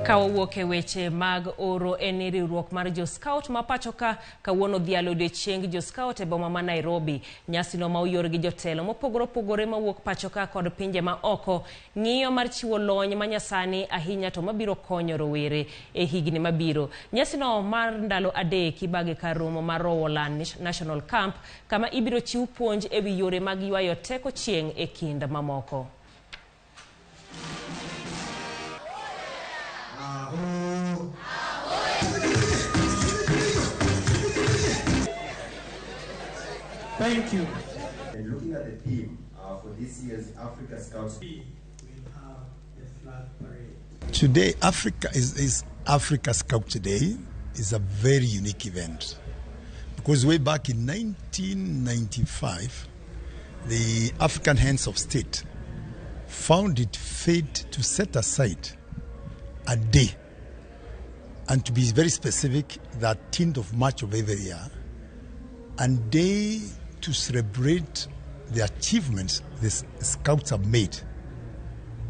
Kawuok e weche mag oro en riwruok mar Skaot ma pacho ka Kawuono dhialo odiochieng Skaot e boma ma Nairobi. Nyasi no ma oyor gi jotelo mopogore mawuok pacho ka kod pinje ma oko ng'iyo mar chiwo lony manyasani ahinya to mabiro konyo rowere e higni mabiro. Nyasi no mar ndalo adek ibage kar romo mar Rowere National Camp kama ibiro chiw puonj e wi yore mag ywayo teko chieng' e kind mamoko. Thank you. And looking at the theme for this year's Africa Scouts, We will have a flag parade. Today, Africa Scout Day is a very unique event because way back in 1995, the African Heads of State found it fit to set aside a day, and to be very specific, the 10th of March of every year, and day to celebrate the achievements the Scouts have made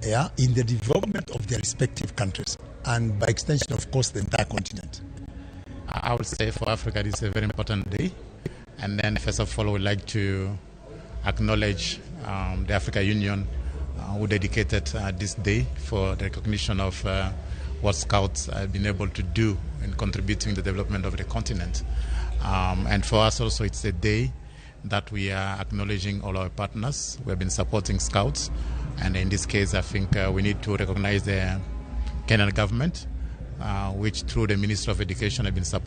in the development of their respective countries, and by extension, of course, the entire continent. I would say for Africa, this is a very important day. And then, first of all, I would like to acknowledge the African Union who dedicated this day for the recognition of what Scouts have been able to do in contributing to the development of the continent. And for us also, it's a day that we are acknowledging all our partners who have been supporting Scouts. And in this case, I think we need to recognize the Kenyan government, which through the Ministry of Education have been supporting